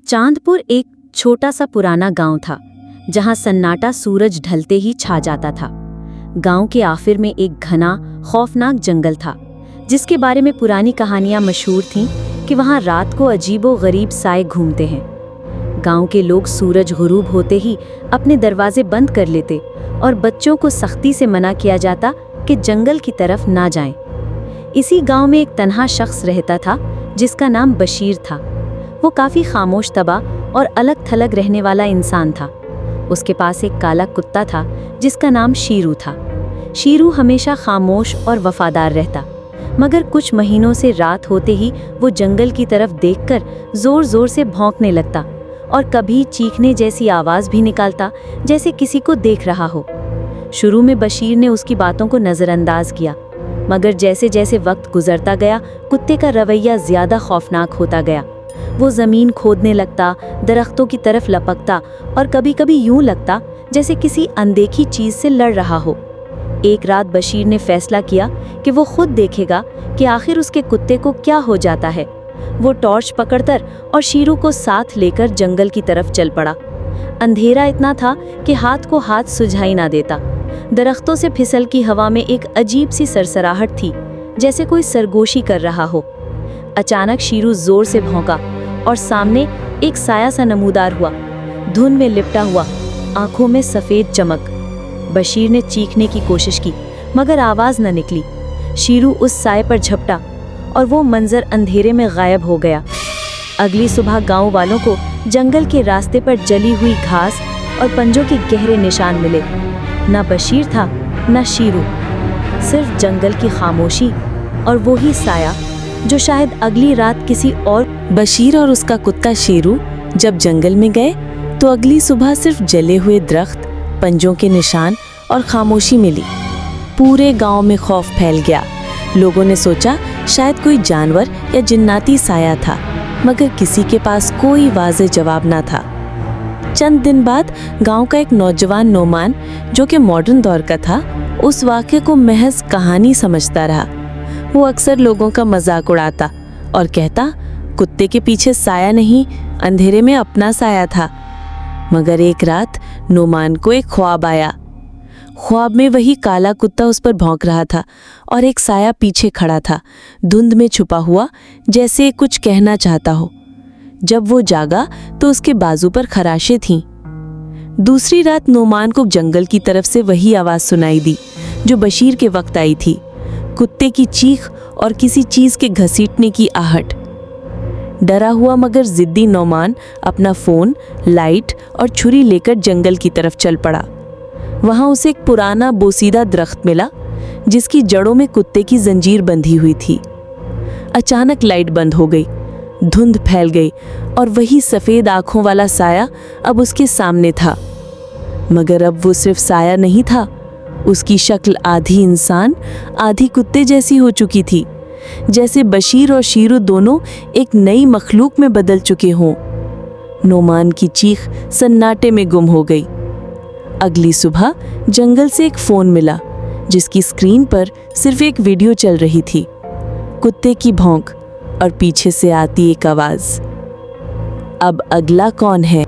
चांदपुर एक छोटा सा पुराना गांव था जहां सन्नाटा सूरज ढलते ही छा जाता था। गांव के आखिर में एक घना खौफनाक जंगल था जिसके बारे में पुरानी कहानियां मशहूर थीं कि वहां रात को अजीबो गरीब साए घूमते हैं। गांव के लोग सूरज गुरूब होते ही अपने दरवाजे बंद कर लेते और बच्चों को सख्ती से मना किया जाता कि जंगल की तरफ ना जाएं। इसी गांव में एक तन्हा शख्स रहता था जिसका नाम बशीर था। वो काफ़ी खामोश तबा और अलग थलग रहने वाला इंसान था। उसके पास एक काला कुत्ता था जिसका नाम शीरू था। शीरू हमेशा खामोश और वफादार रहता, मगर कुछ महीनों से रात होते ही वो जंगल की तरफ देखकर ज़ोर ज़ोर से भौंकने लगता और कभी चीखने जैसी आवाज़ भी निकालता जैसे किसी को देख रहा हो। शुरू में बशीर ने उसकी बातों को नज़रअंदाज किया, मगर जैसे जैसे वक्त गुजरता गया कुत्ते का रवैया ज़्यादा खौफनाक होता गया। वो ज़मीन खोदने लगता, दरख्तों की तरफ लपकता और कभी कभी यूं लगता जैसे किसी अनदेखी चीज़ से लड़ रहा हो। एक रात बशीर ने फैसला किया कि वो खुद देखेगा कि आखिर उसके कुत्ते को क्या हो जाता है। वो टॉर्च पकड़कर और शीरू को साथ लेकर जंगल की तरफ चल पड़ा। अंधेरा इतना था कि हाथ को हाथ सुझाई ना देता। दरख्तों से फिसल की हवा में एक अजीब सी सरसराहट थी, जैसे कोई सरगोशी कर रहा हो। अचानक शीरू जोर से भौंका और सामने एक साया सा नमूदार हुआ, धुंध में लिपटा हुआ, आंखों में सफेद चमक। बशीर ने चीखने की कोशिश की, मगर आवाज न निकली। शीरू उस साए पर झपटा और वो मंजर अंधेरे में गायब हो गया। अगली सुबह गांव वालों को जंगल के रास्ते पर जली हुई घास और पंजों के गहरे निशान मिले। ना बशीर था, ना शीरू, सिर्फ जंगल की खामोशी और वो ही साया जो शायद अगली रात किसी और। बशीर और उसका कुत्ता शीरू जब जंगल में गए तो अगली सुबह सिर्फ जले हुए दरख्त, पंजों के निशान और खामोशी मिली। पूरे गांव में खौफ फैल गया। लोगों ने सोचा शायद कोई जानवर या जिन्नाती साया था, मगर किसी के पास कोई वाज़ेह जवाब ना था। चंद दिन बाद गांव का एक नौजवान नोमान, जो कि मॉडर्न दौर का था, उस वाक़े को महज कहानी समझता रहा। वो अक्सर लोगों का मजाक उड़ाता और कहता, कुत्ते के पीछे साया नहीं, अंधेरे में अपना साया था। मगर एक रात नोमान को एक ख्वाब आया। ख्वाब में वही काला कुत्ता उस पर भौंक रहा था और एक साया पीछे खड़ा था, धुंध में छुपा हुआ, जैसे कुछ कहना चाहता हो। जब वो जागा तो उसके बाजू पर खराशें थीं। दूसरी रात नोमान को जंगल की तरफ से वही आवाज़ सुनाई दी जो बशीर के वक्त आई थी, कुत्ते की चीख और किसी चीज़ के घसीटने की आहट। डरा हुआ मगर जिद्दी नौमान अपना फ़ोन, लाइट और छुरी लेकर जंगल की तरफ चल पड़ा। वहाँ उसे एक पुराना बोसीदा दरख्त मिला जिसकी जड़ों में कुत्ते की जंजीर बंधी हुई थी। अचानक लाइट बंद हो गई, धुंध फैल गई और वही सफ़ेद आँखों वाला साया अब उसके सामने था। मगर अब वो सिर्फ साया नहीं था, उसकी शक्ल आधी इंसान आधी कुत्ते जैसी हो चुकी थी, जैसे बशीर और शीरू दोनों एक नई मखलूक में बदल चुके हों। नोमान की चीख सन्नाटे में गुम हो गई। अगली सुबह जंगल से एक फ़ोन मिला जिसकी स्क्रीन पर सिर्फ एक वीडियो चल रही थी, कुत्ते की भौंक और पीछे से आती एक आवाज़, अब अगला कौन है।